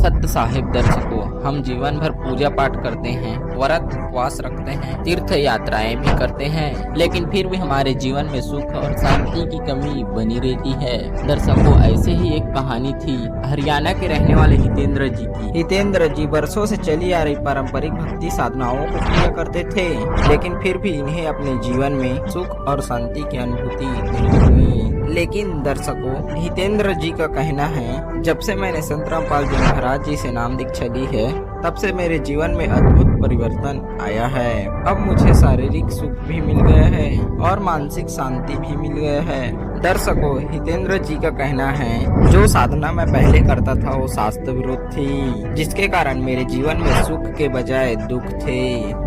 सत्य साहिब दर्शकों, हम जीवन भर पूजा पाठ करते हैं, व्रत उपवास रखते हैं, तीर्थ यात्राएं भी करते हैं, लेकिन फिर भी हमारे जीवन में सुख और शांति की कमी बनी रहती है। दर्शकों, ऐसे ही एक कहानी थी हरियाणा के रहने वाले हितेंद्र जी की। हितेंद्र जी वर्षों से चली आ रही पारंपरिक भक्ति साधनाओं को किया करते थे, लेकिन फिर भी इन्हें अपने जीवन में सुख और शांति की अनुभूति नहीं हुई। लेकिन दर्शकों, हितेंद्र जी का कहना है, जब से मैंने संत रामपाल जी महाराज जी से नाम दीक्षा ली है, तब से मेरे जीवन में अद्भुत परिवर्तन आया है। अब मुझे शारीरिक सुख भी मिल गया है और मानसिक शांति भी मिल गया है। दर्शकों, हितेंद्र जी का कहना है, जो साधना मैं पहले करता था वो शास्त्र विरुद्ध थी, जिसके कारण मेरे जीवन में सुख के बजाय दुख थे।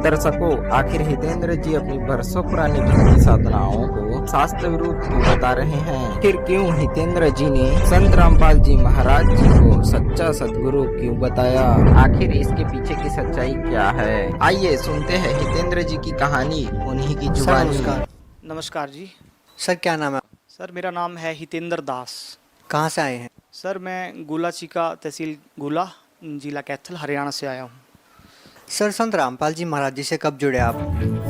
दर्शकों, आखिर हितेंद्र जी अपनी वर्षों पुरानी भक्ति साधनाओं को शास्त्र विरुद्ध क्यों बता रहे हैं? फिर क्यों हितेंद्र जी ने संत रामपाल जी महाराज जी को सच्चा सद्गुरु क्यों बताया? आखिर इसके पीछे की सच्चाई क्या है? आइए सुनते हैं हितेंद्र जी की कहानी उन्हीं की जुबानी। नमस्कार जी। सर क्या नाम है? सर मेरा नाम है हितेंद्र दास। कहाँ से आए हैं? सर मैं गुला चीका, तहसील गुला, जिला कैथल, हरियाणा से आया हूँ। सर संत रामपाल जी महाराज जी से कब जुड़े आप?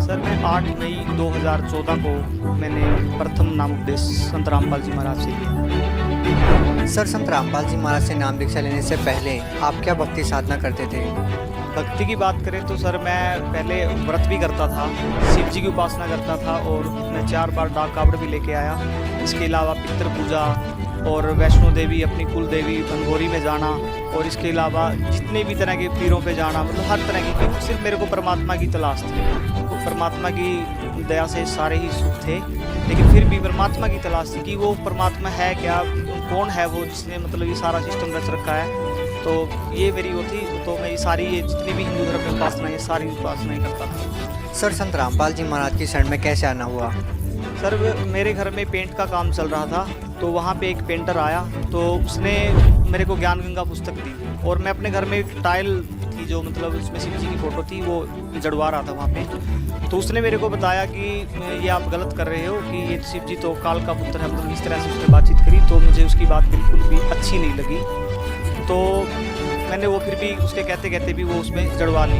सर मैं 8 मई 2014 को मैंने प्रथम नाम उपदेश संत रामपाल जी महाराज से लिया। सर संत रामपाल जी महाराज से नाम दीक्षा लेने से पहले आप क्या भक्ति साधना करते थे? भक्ति की बात करें तो सर मैं पहले व्रत भी करता था, शिव जी की उपासना करता था और मैं 4 बार डाक कावड़ भी लेके आया। इसके अलावा पितृ पूजा और वैष्णो देवी अपनी कुल देवी भंगोरी में जाना, और इसके अलावा जितने भी तरह के पीरों पे जाना, मतलब हर तरह की, क्योंकि सिर्फ मेरे को परमात्मा की तलाश थी। तो परमात्मा की दया से सारे ही सुख थे, लेकिन फिर भी परमात्मा की तलाश थी कि वो परमात्मा है क्या, कौन है वो जिसने मतलब ये सारा सिस्टम रच रखा है। तो ये मेरी वो थी। तो मैं ये सारी ये जितनी भी हिंदू धर्म में उपासनाएं, सारी उपासनाएं करता था। सर संत रामपाल जी महाराज की शरण में कैसे आना हुआ? सर मेरे घर में पेंट का काम चल रहा था, तो वहाँ पे एक पेंटर आया, तो उसने मेरे को ज्ञान गंगा पुस्तक दी, और मैं अपने घर में एक टाइल थी जो मतलब उसमें शिव जी की फ़ोटो थी, वो जड़वा रहा था वहाँ पे। तो उसने मेरे को बताया कि ये आप गलत कर रहे हो, कि ये शिव जी तो काल का पुत्र है, मतलब इस तरह से उसने बातचीत करी। तो मुझे उसकी बात बिल्कुल भी अच्छी नहीं लगी, तो मैंने वो फिर भी उसके कहते कहते भी वो उसमें जड़वा ली।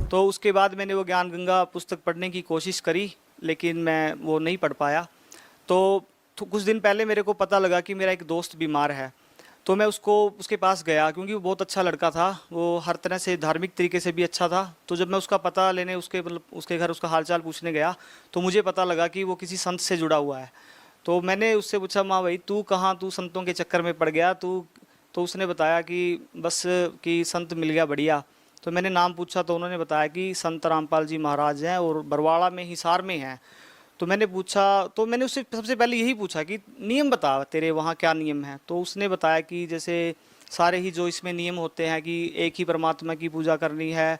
तो उसके बाद मैंने वो ज्ञान गंगा पुस्तक पढ़ने की कोशिश करी, लेकिन मैं वो नहीं पढ़ पाया। तो कुछ दिन पहले मेरे को पता लगा कि मेरा एक दोस्त बीमार है, तो मैं उसके पास गया, क्योंकि वो बहुत अच्छा लड़का था, वो हर तरह से धार्मिक तरीके से भी अच्छा था। तो जब मैं उसका पता लेने उसके घर उसका हालचाल पूछने गया, तो मुझे पता लगा कि वो किसी संत से जुड़ा हुआ है। तो मैंने उससे पूछा, माँ भाई तू कहाँ, तू संतों के चक्कर में पड़ गया तू? तो उसने बताया कि बस कि संत मिल गया बढ़िया। तो मैंने नाम पूछा, तो उन्होंने बताया कि संत रामपाल जी महाराज हैं और बरवाड़ा में, हिसार में हैं। तो मैंने पूछा, तो मैंने उससे सबसे पहले यही पूछा कि नियम बता, तेरे वहाँ क्या नियम है? तो उसने बताया कि जैसे सारे ही जो इसमें नियम होते हैं कि एक ही परमात्मा की पूजा करनी है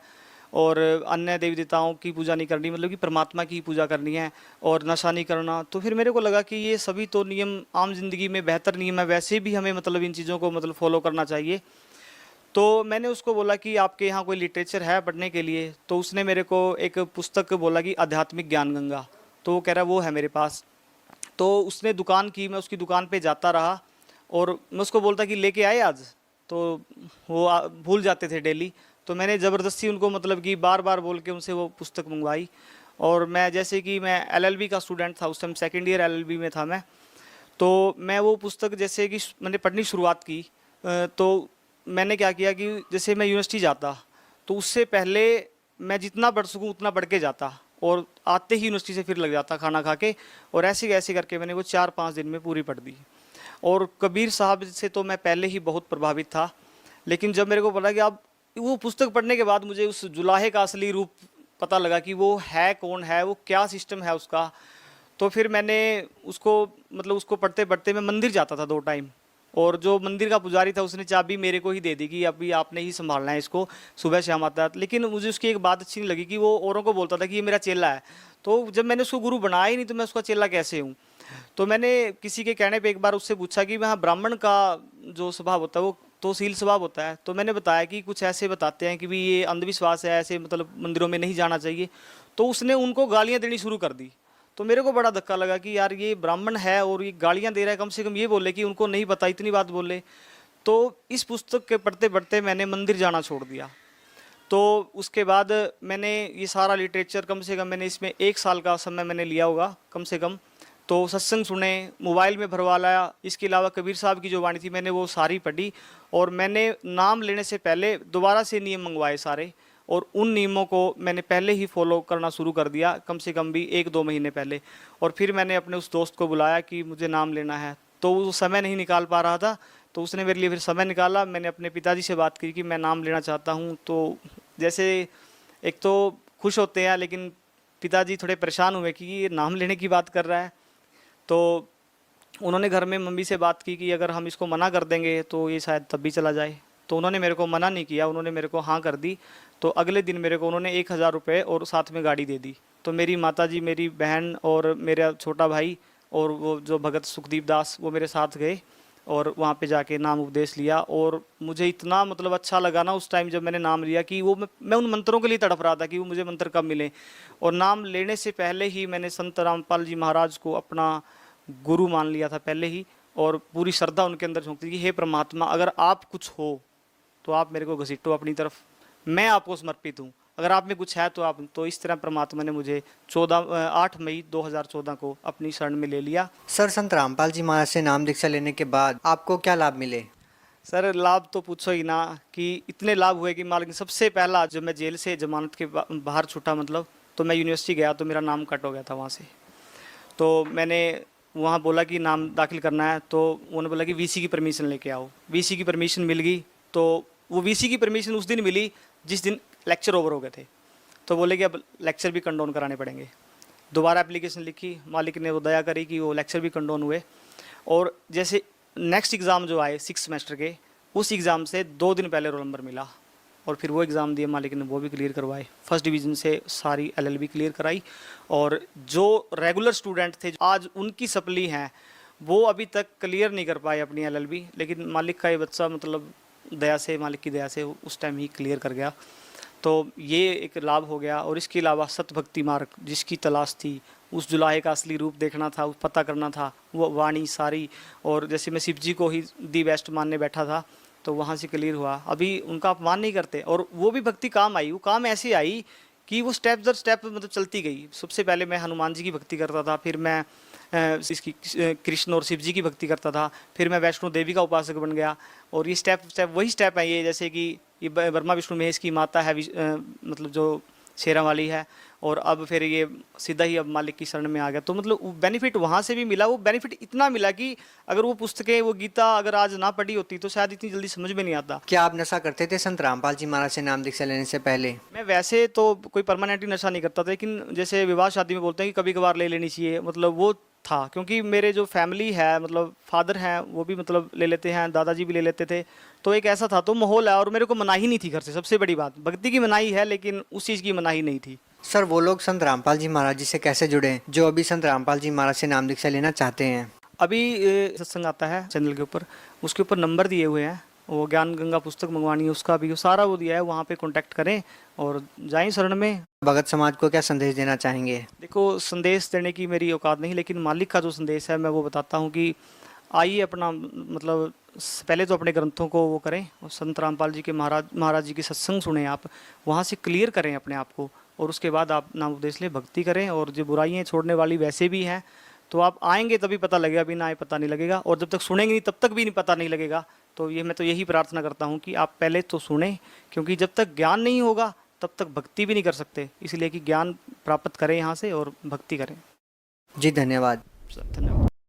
और अन्य देवी देवताओं की पूजा नहीं करनी, मतलब कि परमात्मा की पूजा करनी है, और नशा नहीं करना। तो फिर मेरे को लगा कि ये सभी तो नियम आम जिंदगी में बेहतर नियम है, वैसे भी हमें मतलब इन चीज़ों को मतलब फॉलो करना चाहिए। तो मैंने उसको बोला कि आपके यहाँ कोई लिटरेचर है पढ़ने के लिए? तो उसने मेरे को एक पुस्तक बोला कि आध्यात्मिक ज्ञान गंगा, तो वो कह रहा वो है मेरे पास। तो उसने दुकान की, मैं उसकी दुकान पे जाता रहा, और मैं उसको बोलता कि लेके आए आज, तो वो भूल जाते थे डेली। तो मैंने ज़बरदस्ती उनको मतलब कि बार बार बोल के उनसे वो पुस्तक मंगवाई। और मैं जैसे कि मैं LLB का स्टूडेंट था उस टाइम, सेकेंड ईयर LLB में था मैं, तो मैं वो पुस्तक जैसे कि मैंने पढ़नी शुरुआत की। तो मैंने क्या किया कि जैसे मैं यूनिवर्सिटी जाता, तो उससे पहले मैं जितना पढ़ सकूँ उतना पढ़ के जाता, और आते ही यूनिवर्सिटी से फिर लग जाता खाना खा के, और ऐसे ऐसे करके मैंने वो 4-5 दिन में पूरी पढ़ दी। और कबीर साहब से तो मैं पहले ही बहुत प्रभावित था, लेकिन जब मेरे को पता कि अब वो पुस्तक पढ़ने के बाद मुझे उस जुलाहे का असली रूप पता लगा कि वो है कौन है, वो क्या सिस्टम है उसका। तो फिर मैंने उसको मतलब उसको पढ़ते पढ़ते मैं मंदिर जाता था 2 टाइम, और जो मंदिर का पुजारी था उसने चाबी मेरे को ही दे दी कि अभी आपने ही संभालना है इसको, सुबह शाम आता है। लेकिन मुझे उसकी एक बात अच्छी नहीं लगी कि वो औरों को बोलता था कि ये मेरा चेला है। तो जब मैंने उसको गुरु बनाया ही नहीं, तो मैं उसका चेला कैसे हूँ? तो मैंने किसी के कहने पे एक बार उससे पूछा कि वहाँ ब्राह्मण का जो स्वभाव होता है वो तो शील स्वभाव होता है। तो मैंने बताया कि कुछ ऐसे बताते हैं कि भी ये अंधविश्वास है, ऐसे मतलब मंदिरों में नहीं जाना चाहिए। तो उसने उनको गालियाँ देनी शुरू कर दी। तो मेरे को बड़ा धक्का लगा कि यार ये ब्राह्मण है और ये गालियाँ दे रहा है, कम से कम ये बोले कि उनको नहीं पता, इतनी बात बोले। तो इस पुस्तक के पढ़ते पढ़ते मैंने मंदिर जाना छोड़ दिया। तो उसके बाद मैंने ये सारा लिटरेचर कम से कम मैंने इसमें 1 साल का समय मैंने लिया होगा कम से कम। तो सत्संग सुने, मोबाइल में भरवा लाया। इसके अलावा कबीर साहब की जो वाणी थी मैंने वो सारी पढ़ी, और मैंने नाम लेने से पहले दोबारा से नियम मंगवाए सारे, और उन नियमों को मैंने पहले ही फॉलो करना शुरू कर दिया, कम से कम भी 1-2 महीने पहले। और फिर मैंने अपने उस दोस्त को बुलाया कि मुझे नाम लेना है, तो वो समय नहीं निकाल पा रहा था, तो उसने मेरे लिए फिर समय निकाला। मैंने अपने पिताजी से बात की कि मैं नाम लेना चाहता हूँ। तो जैसे एक तो खुश होते हैं, लेकिन पिताजी थोड़े परेशान हुए कि ये नाम लेने की बात कर रहा है। तो उन्होंने घर में मम्मी से बात की कि अगर हम इसको मना कर देंगे तो ये शायद तब भी चला जाए। तो उन्होंने मेरे को मना नहीं किया, उन्होंने मेरे को हाँ कर दी। तो अगले दिन मेरे को उन्होंने 1000 रुपये और साथ में गाड़ी दे दी। तो मेरी माताजी, मेरी बहन और मेरा छोटा भाई और वो जो भगत सुखदीप दास, वो मेरे साथ गए और वहाँ पे जाके नाम उपदेश लिया। और मुझे इतना मतलब अच्छा लगा ना उस टाइम जब मैंने नाम लिया कि वो मैं उन मंत्रों के लिए तड़प रहा था कि वो मुझे मंत्र कब मिले। और नाम लेने से पहले ही मैंने संत रामपाल जी महाराज को अपना गुरु मान लिया था पहले ही, और पूरी श्रद्धा उनके अंदर झोंकती थी कि हे परमात्मा, अगर आप कुछ हो तो आप मेरे को घसीटो अपनी तरफ, मैं आपको समर्पित हूँ। अगर आप में कुछ है तो आप। तो इस तरह परमात्मा ने मुझे 8 मई 2014 को अपनी शरण में ले लिया। सर, संत रामपाल जी महाराज से नाम दीक्षा लेने के बाद आपको क्या लाभ मिले? सर लाभ तो पूछो ही ना, कि इतने लाभ हुए कि मालिक। सबसे पहला जब मैं जेल से जमानत के बाहर छूटा, मतलब तो मैं यूनिवर्सिटी गया तो मेरा नाम कट हो गया था वहाँ से। तो मैंने वहाँ बोला कि नाम दाखिल करना है, तो उन्होंने बोला कि वीसी की परमिशन लेके आओ। वीसी की परमिशन मिल गई। तो वो वीसी की परमिशन उस दिन मिली जिस दिन लेक्चर ओवर हो गए थे। तो बोले कि अब लेक्चर भी कंडोन कराने पड़ेंगे। दोबारा एप्लीकेशन लिखी, मालिक ने वो दया करी कि वो लेक्चर भी कंडोन हुए। और जैसे नेक्स्ट एग्ज़ाम जो आए 6 सेमेस्टर के, उस एग्ज़ाम से 2 दिन पहले रोल नंबर मिला, और फिर वो एग्ज़ाम दिए, मालिक ने वो भी क्लियर करवाए। फर्स्ट डिवीज़न से सारी LLB क्लियर कराई। और जो रेगुलर स्टूडेंट थे आज उनकी सप्ली हैं, वो अभी तक क्लियर नहीं कर पाए अपनी LLB, लेकिन मालिक का ये बच्चा मतलब दया से, मालिक की दया से उस टाइम ही क्लियर कर गया। तो ये एक लाभ हो गया। और इसके अलावा सतभक्ति मार्ग जिसकी तलाश थी, उस जुलाहे का असली रूप देखना था, पता करना था, वो वाणी सारी। और जैसे मैं शिव जी को ही दी बेस्ट मानने बैठा था, तो वहाँ से क्लियर हुआ। अभी उनका अपमान नहीं करते, और वो भी भक्ति काम आई। वो काम ऐसे आई कि वो स्टेप दर स्टेप मतलब चलती गई। सबसे पहले मैं हनुमान जी की भक्ति करता था, फिर मैं इसकी कृष्ण और शिव जी की भक्ति करता था, फिर मैं वैष्णो देवी का उपासक बन गया। और ये स्टेप वही स्टेप है ये, जैसे कि ये ब्रह्मा विष्णु महेश की माता है, मतलब जो शेरा वाली है, और अब फिर ये सीधा ही अब मालिक की शरण में आ गया। तो मतलब बेनिफिट वहाँ से भी मिला। वो बेनिफिट इतना मिला कि अगर वो पुस्तकें, वो गीता अगर आज ना पढ़ी होती तो शायद इतनी जल्दी समझ में नहीं आता। क्या आप नशा करते थे संत रामपाल जी महाराज से नाम दीक्षा लेने से पहले? मैं वैसे तो कोई परमानेंटली नशा नहीं करता था, लेकिन जैसे विवाह शादी में बोलते हैं कि कभी कभार ले लेनी चाहिए, मतलब वो था। क्योंकि मेरे जो फैमिली है, मतलब फादर हैं, वो भी मतलब ले लेते हैं, दादाजी भी ले लेते थे। तो एक ऐसा था, तो माहौल है। और मेरे को मनाही नहीं थी घर से, सबसे बड़ी बात। भक्ति की मनाही है, लेकिन उस चीज़ की मनाही नहीं थी। सर, वो लोग संत रामपाल जी महाराज जी से कैसे जुड़े जो अभी संत रामपाल जी महाराज से नाम दीक्षा लेना चाहते हैं? अभी सत्संग आता है चैनल के ऊपर, उसके ऊपर नंबर दिए हुए हैं। वो ज्ञान गंगा पुस्तक मंगवानी है, उसका भी सारा वो दिया है, वहाँ पे कांटेक्ट करें और जाएं शरण में। भगत समाज को क्या संदेश देना चाहेंगे? देखो, संदेश देने की मेरी औकात नहीं, लेकिन मालिक का जो संदेश है मैं वो बताता हूँ कि आइए अपना, मतलब पहले तो अपने ग्रंथों को वो करें, और संत रामपाल जी के महाराज जी की सत्संग सुने आप, वहाँ से क्लियर करें अपने आप को, और उसके बाद आप नाम उपदेश ले, भक्ति करें। और जो बुराइयाँ छोड़ने वाली वैसे भी हैं, तो आप आएंगे तभी पता लगेगा, बिना आए पता नहीं लगेगा। और जब तक सुनेंगे नहीं तब तक भी नहीं पता नहीं लगेगा। तो ये मैं तो यही प्रार्थना करता हूँ कि आप पहले तो सुने, क्योंकि जब तक ज्ञान नहीं होगा तब तक भक्ति भी नहीं कर सकते। इसलिए कि ज्ञान प्राप्त करें यहाँ से और भक्ति करें। जी, धन्यवाद। धन्यवाद।